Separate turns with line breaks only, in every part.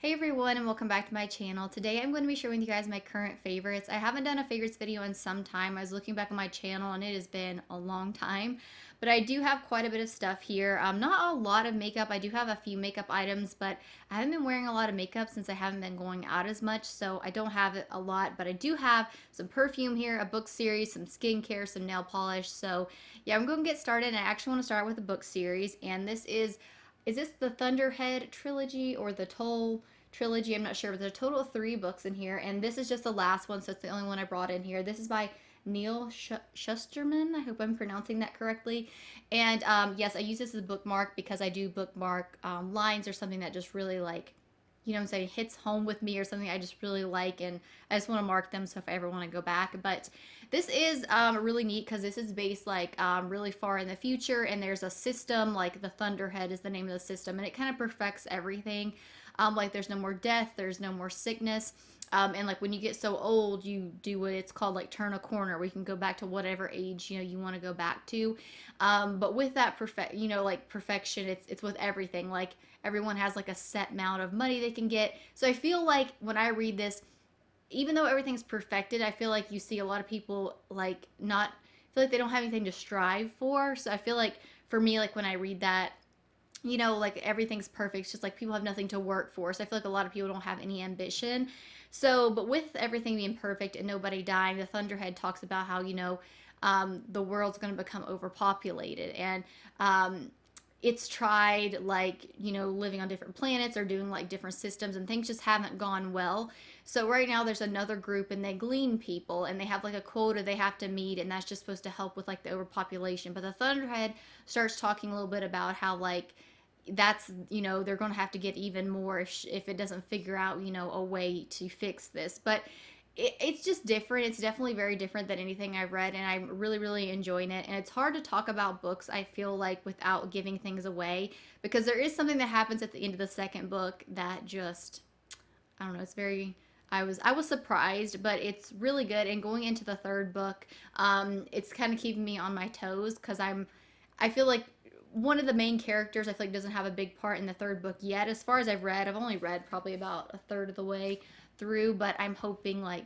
Hey everyone, and welcome back to my channel. Today I'm going to be sharing with you guys my current favorites. I haven't done a favorites video in some time. I was looking back on my channel and it has been a long time, but I do have quite a bit of stuff here. Not a lot of makeup. I do have a few makeup items, but I haven't been wearing a lot of makeup since I haven't been going out as much, so I don't have it a lot, but I do have some perfume here, a book series, some skincare, some nail polish. So yeah, I'm going to get started, and I actually want to start with a book series, and is this the Thunderhead trilogy or the Toll trilogy? I'm not sure, but there's a total of 3 books in here, and this is just the last one, so it's the only one I brought in here. This is by Neil Shusterman. I hope I'm pronouncing that correctly. And yes, I use this as a bookmark because I do bookmark lines or something that just really you know what I'm saying, hits home with me, or something I just really like, and I just want to mark them so if I ever want to go back. But this is really neat because this is based really far in the future, and there's a system, like the Thunderhead is the name of the system, and it kind of perfects everything. Like there's no more death, there's no more sickness. And like when you get so old, you do what it's called like turn a corner, where you can go back to whatever age you want to go back to. But with that perfection, it's with everything. Like everyone has like a set amount of money they can get. So I feel like when I read this, even though everything's perfected, I feel like you see a lot of people like not feel like they don't have anything to strive for. So I feel like for me, like when I read that, like everything's perfect. It's just like people have nothing to work for. So I feel like a lot of people don't have any ambition. So, but with everything being perfect and nobody dying, the Thunderhead talks about how, the world's going to become overpopulated. And it's tried living on different planets or doing like different systems, and things just haven't gone well. So right now there's another group, and they glean people, and they have like a quota they have to meet, and that's just supposed to help with like the overpopulation. But the Thunderhead starts talking a little bit about how that's they're going to have to get even more if it doesn't figure out a way to fix this. But it's just different. It's definitely very different than anything I've read, and I'm really, really enjoying it. And it's hard to talk about books, I feel like, without giving things away, because there is something that happens at the end of the second book that just, I don't know, it's very. I was surprised, but it's really good. And going into the third book, it's kind of keeping me on my toes because I feel like one of the main characters I feel like doesn't have a big part in the third book yet. As far as I've read, I've only read probably about a third of the way through, but I'm hoping I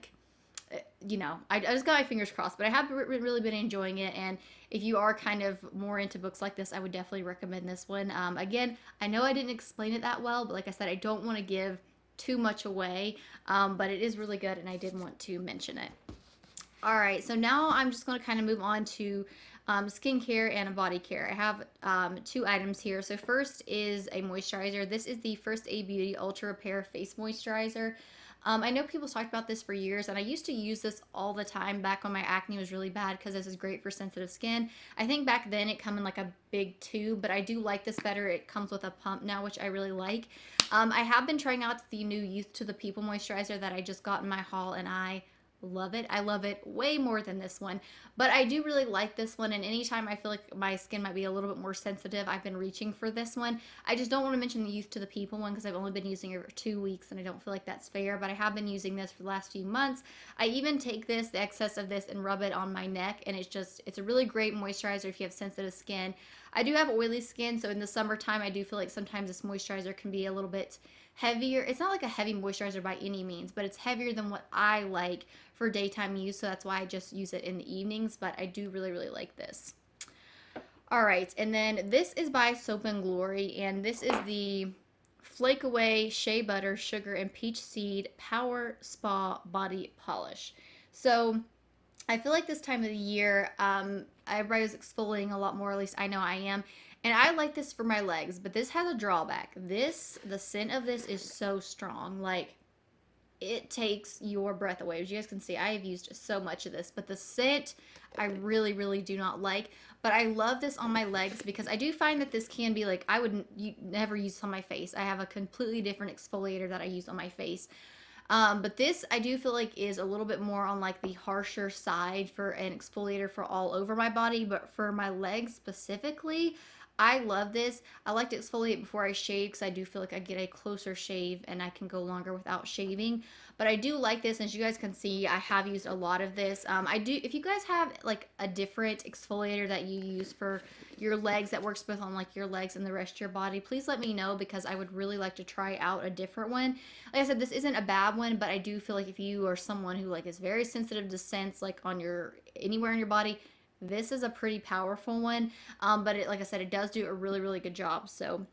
just got my fingers crossed. But I have really been enjoying it, and if you are kind of more into books like this, I would definitely recommend this one. Again, I know I didn't explain it that well, but like I said, I don't want to give too much away, but it is really good, and I did want to mention it. All right, so now I'm just going to kind of move on to skincare and body care. I have 2 items here. So first is a moisturizer. This is the First Aid Beauty Ultra Repair Face Moisturizer. I know people talked about this for years, and I used to use this all the time back when my acne was really bad, because this is great for sensitive skin. I think back then it came in like a big tube, but I do like this better. It comes with a pump now, which I really like. I have been trying out the new Youth to the People moisturizer that I just got in my haul, and I love it. I love it way more than this one, but I do really like this one. And anytime I feel like my skin might be a little bit more sensitive, I've been reaching for this one. I just don't want to mention the Youth to the People one because I've only been using it for 2 weeks, and I don't feel like that's fair, but I have been using this for the last few months. I even take the excess of this, and rub it on my neck, and it's a really great moisturizer if you have sensitive skin. I do have oily skin, so in the summertime I do feel like sometimes this moisturizer can be a little bit heavier. It's not like a heavy moisturizer by any means, but it's heavier than what I like for daytime use, so that's why I just use it in the evenings. But I do really, really like this. All right, and then this is by Soap and Glory, and this is the Flake Away Shea Butter, Sugar, and Peach Seed Power Spa Body Polish. So I feel like this time of the year, everybody's exfoliating a lot more. At least I know I am. And I like this for my legs, but this has a drawback. The scent of this is so strong. Like, it takes your breath away. As you guys can see, I have used so much of this, but the scent I really, really do not like. But I love this on my legs because I do find that this can be like, I would never use this on my face. I have a completely different exfoliator that I use on my face. But this I do feel like is a little bit more on like the harsher side for an exfoliator for all over my body, but for my legs specifically, I love this. I like to exfoliate before I shave because I do feel like I get a closer shave and I can go longer without shaving. But I do like this, and as you guys can see, I have used a lot of this. I do, if you guys have like a different exfoliator that you use for your legs that works both on like your legs and the rest of your body, please let me know because I would really like to try out a different one. Like I said, this isn't a bad one, but I do feel like if you are someone who like is very sensitive to scents like on your anywhere in your body, this is a pretty powerful one. But it, like I said, it does do a really, really good job. So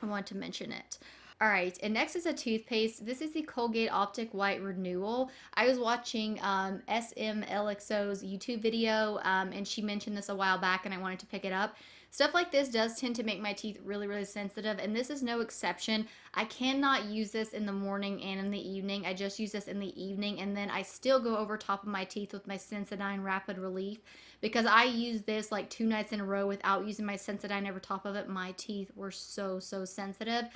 I want to mention it. All right, and next is a toothpaste. This is the Colgate Optic White Renewal. I was watching SMLXO's YouTube video, and she mentioned this a while back, and I wanted to pick it up. Stuff like this does tend to make my teeth really, really sensitive, and this is no exception. I cannot use this in the morning and in the evening. I just use this in the evening, and then I still go over top of my teeth with my Sensodyne Rapid Relief because I used this like 2 nights in a row without using my Sensodyne over top of it. My teeth were so, so sensitive.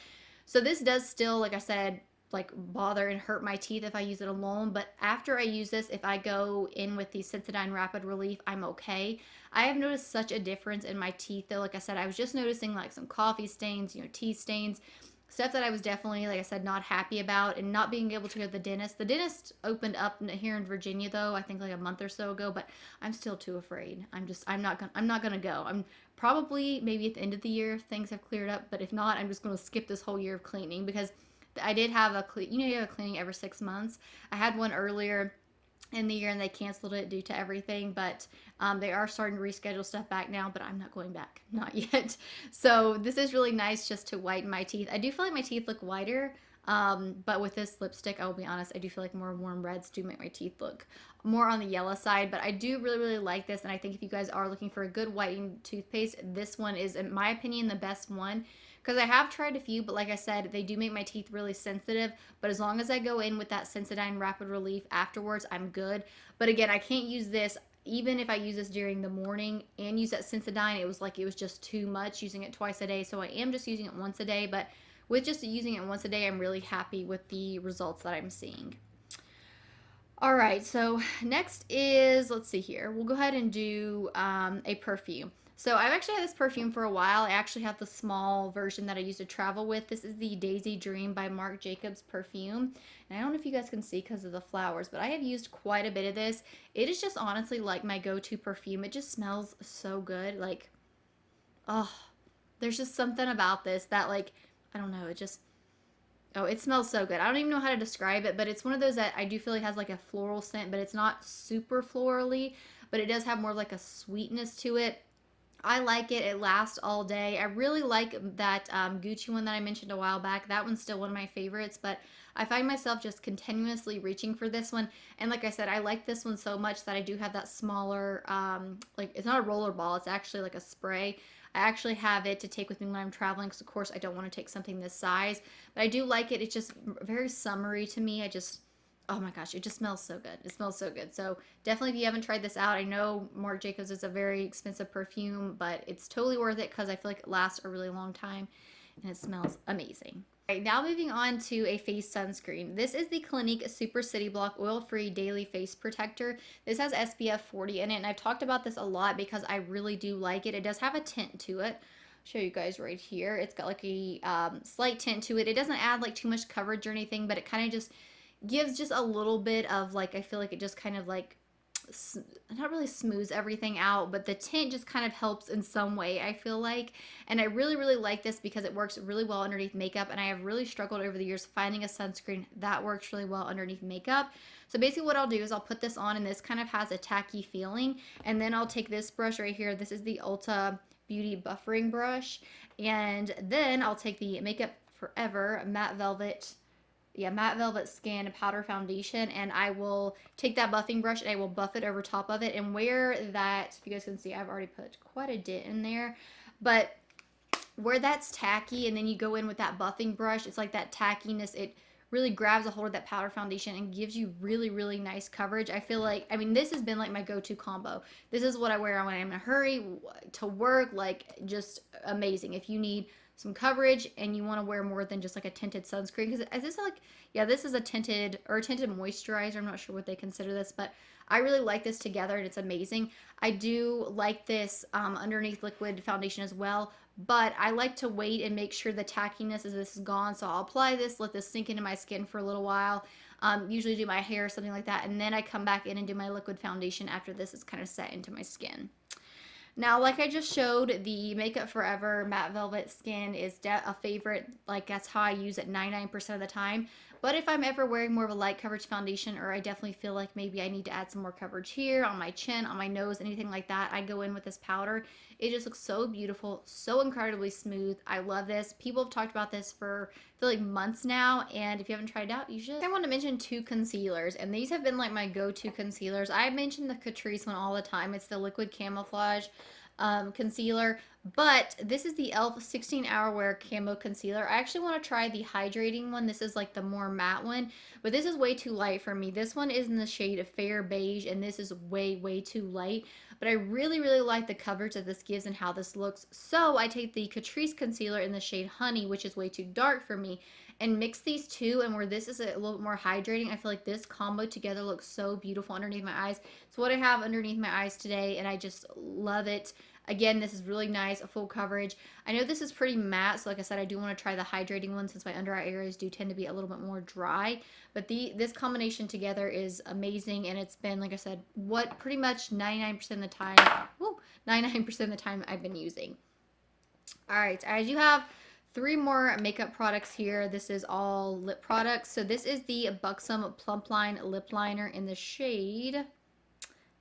So this does still, like I said, like bother and hurt my teeth if I use it alone, but after I use this, if I go in with the Sensodyne Rapid Relief, I'm okay. I have noticed such a difference in my teeth though. Like I said, I was just noticing like some coffee stains, tea stains, stuff that I was definitely, like I said, not happy about, and not being able to go to the dentist. The dentist opened up here in Virginia though, I think like a month or so ago, but I'm still too afraid. I'm not gonna go. I'm probably maybe at the end of the year if things have cleared up, but if not, I'm just gonna skip this whole year of cleaning because I did have you have a cleaning every 6 months. I had one earlier in the year and they canceled it due to everything, but they are starting to reschedule stuff back now, but I'm not going back, not yet. So this is really nice just to whiten my teeth. I do feel like my teeth look whiter, but with this lipstick, I will be honest, I do feel like more warm reds do make my teeth look more on the yellow side, but I do really, really like this, and I think if you guys are looking for a good whitening toothpaste, this one is, in my opinion, the best one. Because I have tried a few, but like I said, they do make my teeth really sensitive. But as long as I go in with that Sensodyne Rapid Relief afterwards, I'm good. But again, I can't use this, even if I use this during the morning and use that Sensodyne, it was just too much using it twice a day. So I am just using it once a day. But with just using it once a day, I'm really happy with the results that I'm seeing. All right, so next is, let's see here. We'll go ahead and do a perfume. So I've actually had this perfume for a while. I actually have the small version that I used to travel with. This is the Daisy Dream by Marc Jacobs perfume. And I don't know if you guys can see because of the flowers, but I have used quite a bit of this. It is just honestly like my go-to perfume. It just smells so good. Like, oh, there's just something about this that like, I don't know, oh, it smells so good. I don't even know how to describe it, but it's one of those that I do feel like has like a floral scent, but it's not super florally, but it does have more of like a sweetness to it. I like it. It lasts all day. I really like that Gucci one that I mentioned a while back. That one's still one of my favorites, but I find myself just continuously reaching for this one. And like I said, I like this one so much that I do have that smaller, like it's not a roller ball. It's actually like a spray. I actually have it to take with me when I'm traveling because, of course, I don't want to take something this size. But I do like it. It's just very summery to me. Oh my gosh, it just smells so good. It smells so good. So definitely if you haven't tried this out, I know Marc Jacobs is a very expensive perfume, but it's totally worth it because I feel like it lasts a really long time and it smells amazing. All right, now moving on to a face sunscreen. This is the Clinique Super City Block Oil-Free Daily Face Protector. This has SPF 40 in it, and I've talked about this a lot because I really do like it. It does have a tint to it. Show you guys right here. It's got like a slight tint to it. It doesn't add like too much coverage or anything, but it kind of just gives just a little bit of like, I feel like it just kind of like, not really smooths everything out, but the tint just kind of helps in some way, I feel like. And I really, really like this because it works really well underneath makeup, and I have really struggled over the years finding a sunscreen that works really well underneath makeup. So basically what I'll do is I'll put this on, and this kind of has a tacky feeling, and then I'll take this brush right here. This is the Ulta Beauty Buffering Brush, and then I'll take the Makeup Forever Matte Velvet Skin Powder Foundation, and I will take that buffing brush and I will buff it over top of it. And where that, if you guys can see, I've already put quite a dent in there, but where that's tacky and then you go in with that buffing brush, it's like that tackiness, it really grabs a hold of that powder foundation and gives you really, really nice coverage. I feel like, I mean, this has been like my go-to combo. This is what I wear when I'm in a hurry to work, like just amazing. If you need some coverage, and you want to wear more than just like a tinted sunscreen. Because is this like, yeah, this is a tinted moisturizer. I'm not sure what they consider this, but I really like this together and it's amazing. I do like this underneath liquid foundation as well, but I like to wait and make sure the tackiness of this is gone. So I'll apply this, let this sink into my skin for a little while. Usually do my hair, something like that, and then I come back in and do my liquid foundation after this is kind of set into my skin. Now, like I just showed, the Makeup Forever Matte Velvet Skin is a favorite. Like, that's how I use it 99% of the time. But if I'm ever wearing more of a light coverage foundation, or I definitely feel like maybe I need to add some more coverage here, on my chin, on my nose, anything like that, I go in with this powder. It just looks so beautiful, so incredibly smooth. I love this. People have talked about this for, I feel like, months now, and if you haven't tried it out, you should. I want to mention 2 concealers, and these have been like my go-to concealers. I mention the Catrice one all the time. It's the Liquid Camouflage concealer, but this is the e.l.f. 16 Hour Wear Camo Concealer. I actually want to try the hydrating one. This is like the more matte one, but this is way too light for me. This one is in the shade of Fair Beige, and this is way too light, but I really like the coverage that this gives and how this looks. So I take the Catrice concealer in the shade Honey, which is way too dark for me, and mix these two, and where this is a little bit more hydrating, I feel like this combo together looks so beautiful underneath my eyes. So what I have underneath my eyes today, and I just love it. Again, this is really nice, a full coverage. I know this is pretty matte, so like I said, I do want to try the hydrating one since my under eye areas do tend to be a little bit more dry. But this combination together is amazing, and it's been, like I said, what pretty much 99% of the time, 99% of the time I've been using. All right, as you have 3 more makeup products here. This is all lip products. So this is the Buxom Plump Line Lip Liner in the shade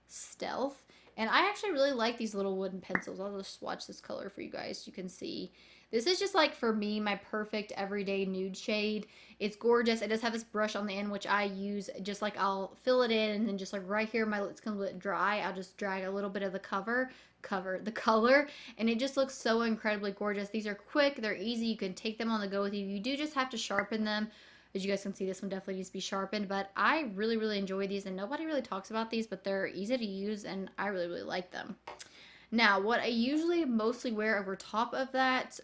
Stealth. And I actually really like these little wooden pencils. I'll just swatch this color for you guys. You can see. This is just like, for me, my perfect everyday nude shade. It's gorgeous. It does have this brush on the end, which I use just like, I'll fill it in, and then just like right here, my lips come a bit dry. I'll just drag a little bit of the the color, and it just looks so incredibly gorgeous. These are quick. They're easy. You can take them on the go with you. You do just have to sharpen them. As you guys can see, this one definitely needs to be sharpened, but I really enjoy these, and nobody really talks about these, but they're easy to use, and I really like them. Now, what I usually mostly wear over top of that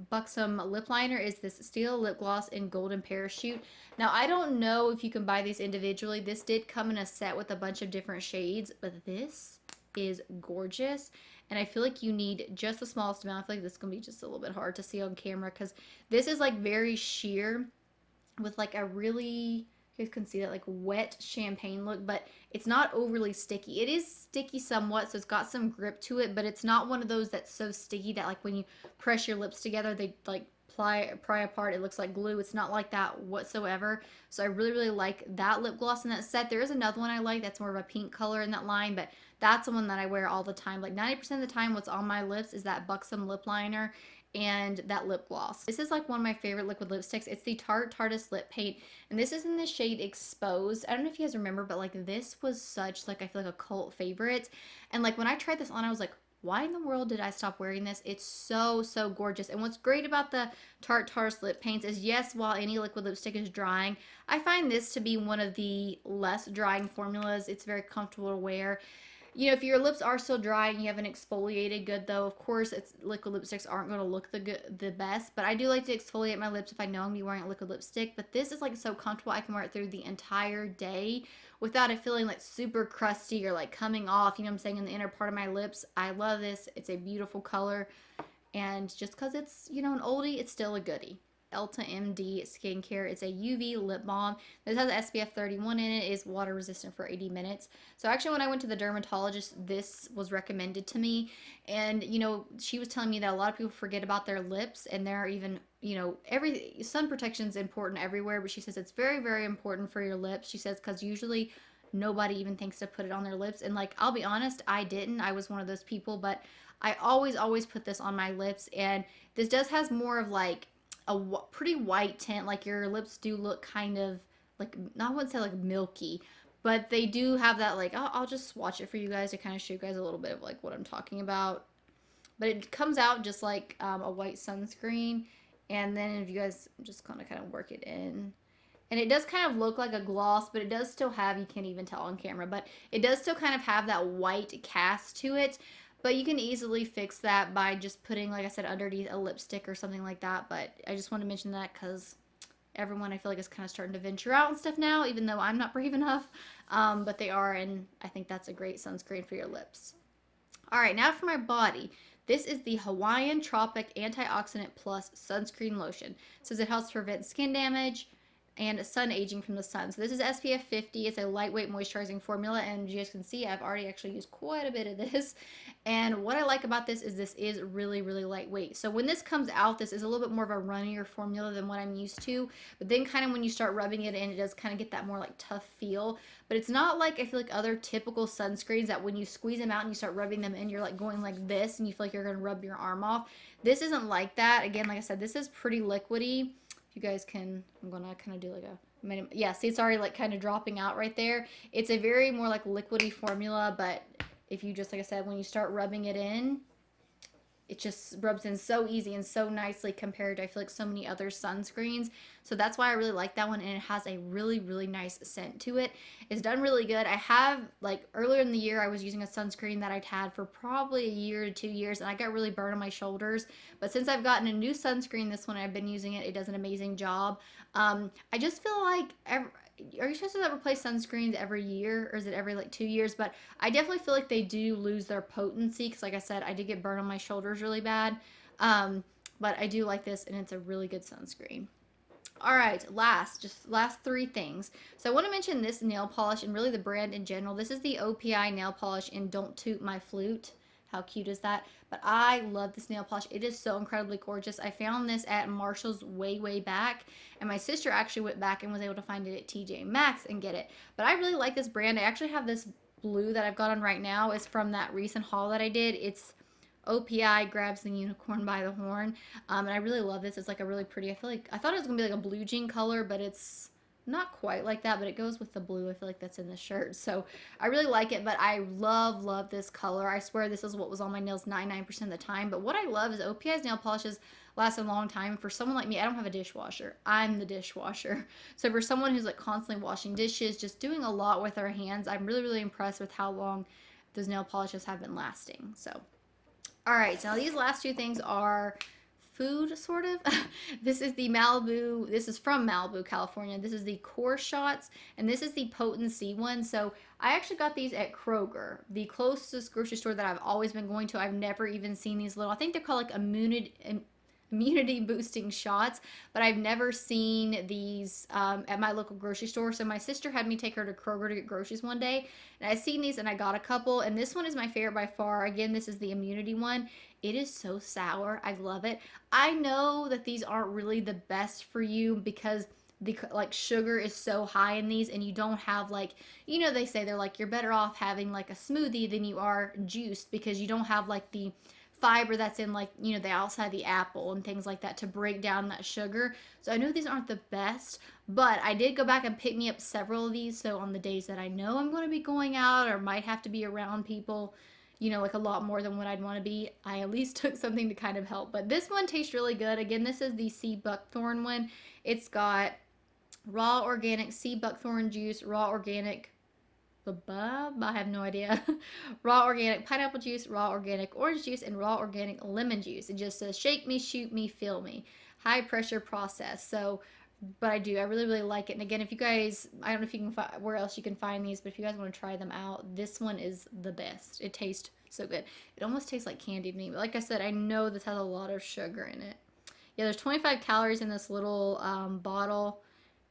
Buxom lip liner is this Steel Lip Gloss in Golden Parachute. Now, I don't know if you can buy these individually. This did come in a set with a bunch of different shades, but this is gorgeous. And I feel like you need just the smallest amount. I feel like this is going to be just a little bit hard to see on camera because this is like very sheer, with like a really, you guys can see that, like wet champagne look, but it's not overly sticky. It is sticky somewhat, so it's got some grip to it, but it's not one of those that's so sticky that like when you press your lips together, they like pry apart. It looks like glue. It's not like that whatsoever. So I really like that lip gloss in that set. There is another one I like that's more of a pink color in that line, but that's the one that I wear all the time. Like 90% of the time, what's on my lips is that Buxom lip liner and that lip gloss. This is like one of my favorite liquid lipsticks. It's the Tarte Tarteist Lip Paint, and this is in the shade Exposed. I don't know if you guys remember, but like this was such like, I feel like a cult favorite. And like when I tried this on, I was like, why in the world did I stop wearing this? It's so gorgeous. And what's great about the Tarte Tarteist Lip Paints is, yes, while any liquid lipstick is drying, I find this to be one of the less drying formulas. It's very comfortable to wear. You know, if your lips are still dry and you haven't exfoliated good, though, of course, liquid lipsticks aren't going to look the best. But I do like to exfoliate my lips if I know I'm going to be wearing a liquid lipstick. But this is like so comfortable. I can wear it through the entire day without it feeling like super crusty or like coming off, you know what I'm saying, in the inner part of my lips. I love this. It's a beautiful color. And just because it's, you know, an oldie, it's still a goodie. Elta MD Skincare. It's a UV lip balm. This has SPF 31 in it. It is water resistant for 80 minutes. So actually when I went to the dermatologist, this was recommended to me. And, you know, she was telling me that a lot of people forget about their lips, and there are even, you know, sun protection is important everywhere, but she says it's very important for your lips. She says because usually nobody even thinks to put it on their lips. And like, I'll be honest, I didn't. I was one of those people, but I always put this on my lips. And this does has more of like a pretty white tint. Like your lips do look kind of like, I wouldn't say like milky, but they do have that like, I'll just swatch it for you guys to kind of show you guys a little bit of like what I'm talking about. But it comes out just like a white sunscreen, and then if you guys just kind of work it in, and it does kind of look like a gloss, but it does still have, you can't even tell on camera, but it does still kind of have that white cast to it. But you can easily fix that by just putting, like I said, underneath a lipstick or something like that. But I just want to mention that because everyone I feel like is kind of starting to venture out and stuff now, even though I'm not brave enough. But they are, and I think that's a great sunscreen for your lips. All right, now for my body. This is the Hawaiian Tropic Antioxidant Plus Sunscreen Lotion. It says it helps prevent skin damage and sun aging from the sun. So this is SPF 50. It's a lightweight moisturizing formula, and as you guys can see, I've already actually used quite a bit of this. And what I like about this is really, really lightweight. So when this comes out, this is a little bit more of a runnier formula than what I'm used to. But then kind of when you start rubbing it in, it does kind of get that more like tough feel. But it's not like, I feel like other typical sunscreens that when you squeeze them out and you start rubbing them in, you're like going like this and you feel like you're going to rub your arm off. This isn't like that. Again, like I said, this is pretty liquidy. If you guys can, I'm going to kind of do like a, yeah, see it's already like kind of dropping out right there. It's a very more like liquidy formula, but if you just, like I said, when you start rubbing it in, it just rubs in so easy and so nicely compared to, I feel like, so many other sunscreens. So that's why I really like that one, and it has a really, really nice scent to it. It's done really good. I have, like, earlier in the year, I was using a sunscreen that I'd had for probably a year to 2 years, and I got really burned on my shoulders. But since I've gotten a new sunscreen, this one, I've been using it. It does an amazing job. I just feel like are you supposed to replace sunscreens every year, or is it every like 2 years? But I definitely feel like they do lose their potency because, like I said, I did get burned on my shoulders really bad. But I do like this, and it's a really good sunscreen. All right, last three things. So I want to mention this nail polish and really the brand in general. This is the OPI nail polish in Don't Toot My Flute. How cute is that? But I love this nail polish. It is so incredibly gorgeous. I found this at Marshall's way back, and my sister actually went back and was able to find it at TJ Maxx and get it. But I really like this brand. I actually have this blue that I've got on right now. It's from that recent haul that I did. It's OPI grabs the unicorn by the horn. And I really love this. It's like a really pretty, I thought it was going to be like a blue jean color, but it's not quite like that, but it goes with the blue. I feel like that's in the shirt. So I really like it, but I love this color. I swear this is what was on my nails 99% of the time. But what I love is OPI's nail polishes last a long time. For someone like me, I don't have a dishwasher. I'm the dishwasher. So for someone who's like constantly washing dishes, just doing a lot with their hands, I'm really impressed with how long those nail polishes have been lasting. So all right, so now these last two things are food, sort of. This is the Malibu, this is from Malibu, California. This is the KOR Shots, and this is the Potency one. So I actually got these at Kroger, the closest grocery store that I've always been going to. I've never even seen these little, I think they're called like immunity boosting shots, but I've never seen these at my local grocery store. So my sister had me take her to Kroger to get groceries one day, and I seen these and I got a couple, and this one is my favorite by far. Again, this is the immunity one. It is so sour. I love it. I know that these aren't really the best for you because the like sugar is so high in these, and you don't have like, you know, they say they're like you're better off having like a smoothie than you are juiced because you don't have like the fiber that's in like, you know, the outside of the apple and things like that to break down that sugar. So I know these aren't the best, but I did go back and pick me up several of these. So on the days that I know I'm going to be going out or might have to be around people, you know, like a lot more than what I'd want to be, I at least took something to kind of help. But this one tastes really good. Again, this is the sea buckthorn one. It's got raw organic sea buckthorn juice, raw organic I have no idea. Raw organic pineapple juice, raw organic orange juice, and raw organic lemon juice. It just says shake me, shoot me, fill me. High pressure process. So, but I really like it. And again, if you guys, I don't know if you can find where else you can find these, but if you guys want to try them out, this one is the best. It tastes so good. It almost tastes like candy to me. But like I said, I know this has a lot of sugar in it. Yeah, there's 25 calories in this little bottle.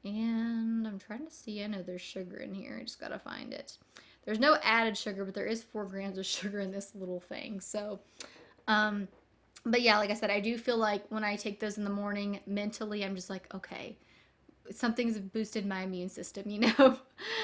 And I'm trying to see, I know there's sugar in here. I just gotta find it. There's no added sugar, but there is 4 grams of sugar in this little thing. So, but yeah, like I said, I do feel like when I take those in the morning, mentally, I'm just like, okay, something's boosted my immune system, you know? All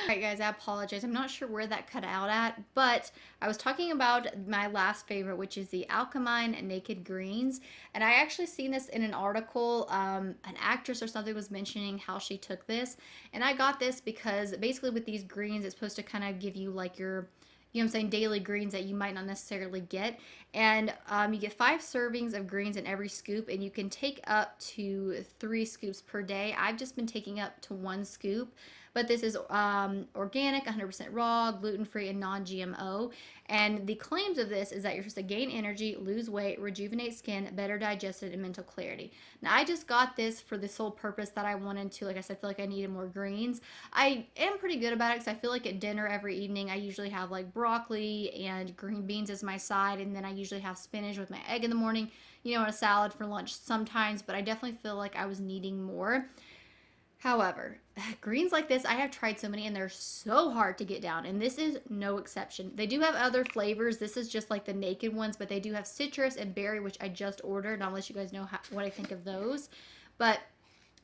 right, guys, I apologize. I'm not sure where that cut out at, but I was talking about my last favorite, which is the Alkaline Naked Greens. And I actually seen this in an article. An actress or something was mentioning how she took this. And I got this because basically with these greens, it's supposed to kind of give you like your, you know what I'm saying, daily greens that you might not necessarily get. And you get 5 servings of greens in every scoop, and you can take up to 3 scoops per day. I've just been taking up to 1 scoop. But this is organic, 100% raw, gluten-free, and non-GMO. And the claims of this is that you're supposed to gain energy, lose weight, rejuvenate skin, better digestion, and mental clarity. Now, I just got this for the sole purpose that I wanted to, like I said, I feel like I needed more greens. I am pretty good about it because I feel like at dinner every evening, I usually have like broccoli and green beans as my side, and then I usually have spinach with my egg in the morning, you know, and a salad for lunch sometimes, but I definitely feel like I was needing more. However, greens like this, I have tried so many and they're so hard to get down, and this is no exception. They do have other flavors. This is just like the naked ones, but they do have citrus and berry, which I just ordered. I'll let you guys know what I think of those. But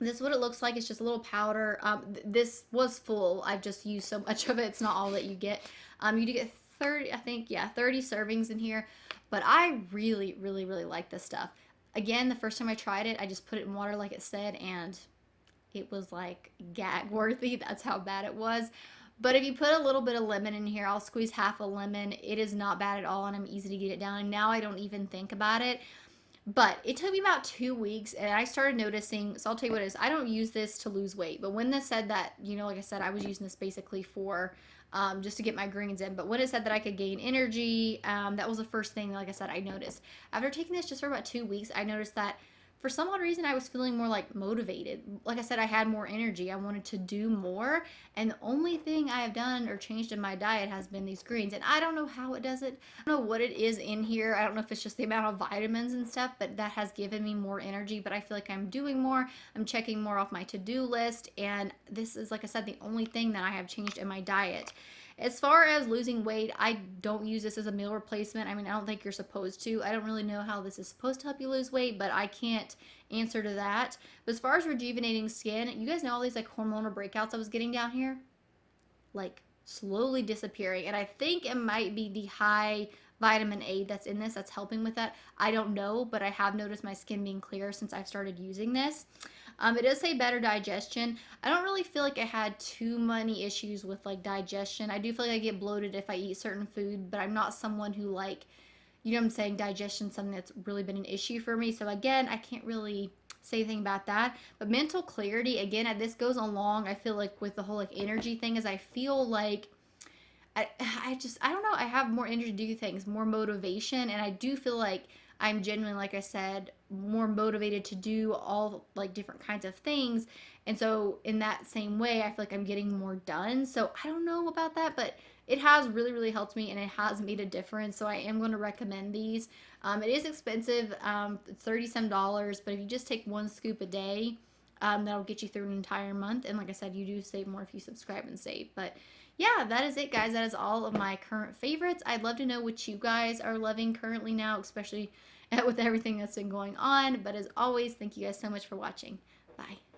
this is what it looks like. It's just a little powder. This was full. I've just used so much of it. It's not all that you get. You do get 30, I think, yeah, 30 servings in here. But I really, really, really like this stuff. Again, the first time I tried it, I just put it in water like it said, and it was like gag worthy. That's how bad it was. But if you put a little bit of lemon in here, I'll squeeze half a lemon. It is not bad at all, and I'm easy to get it down. And now I don't even think about it. But it took me about 2 weeks, and I started noticing. So I'll tell you what it is. I don't use this to lose weight. But when this said that, you know, like I said, I was using this basically for just to get my greens in. But when it said that I could gain energy, that was the first thing, like I said, I noticed. After taking this just for about 2 weeks, I noticed that for some odd reason, I was feeling more like motivated. Like I said, I had more energy. I wanted to do more. And the only thing I have done or changed in my diet has been these greens. And I don't know how it does it. I don't know what it is in here. I don't know if it's just the amount of vitamins and stuff, but that has given me more energy. But I feel like I'm doing more. I'm checking more off my to-do list. And this is, like I said, the only thing that I have changed in my diet. As far as losing weight, I don't use this as a meal replacement. I mean, I don't think you're supposed to. I don't really know how this is supposed to help you lose weight, but I can't answer to that. But as far as rejuvenating skin, you guys know all these like hormonal breakouts I was getting down here? Like slowly disappearing. And I think it might be the high vitamin A that's in this that's helping with that. I don't know, but I have noticed my skin being clearer since I've started using this. It does say better digestion. I don't really feel like I had too many issues with like digestion. I do feel like I get bloated if I eat certain food, but I'm not someone who like, you know what I'm saying, digestion something that's really been an issue for me. So again, I can't really say anything about that. But mental clarity, again, this goes along, I feel like with the whole like energy thing, is I feel like I don't know, I have more energy to do things, more motivation, and I do feel like I'm genuinely, like I said, more motivated to do all like different kinds of things. And so in that same way, I feel like I'm getting more done. So I don't know about that, but it has really, really helped me, and it has made a difference. So I am going to recommend these. It is expensive. It's 30 some dollars, but if you just take 1 scoop a day, that'll get you through an entire month. And like I said, you do save more if you subscribe and save. But yeah, that is it, guys. That is all of my current favorites. I'd love to know what you guys are loving currently now, especially with everything that's been going on. But as always, thank you guys so much for watching. Bye.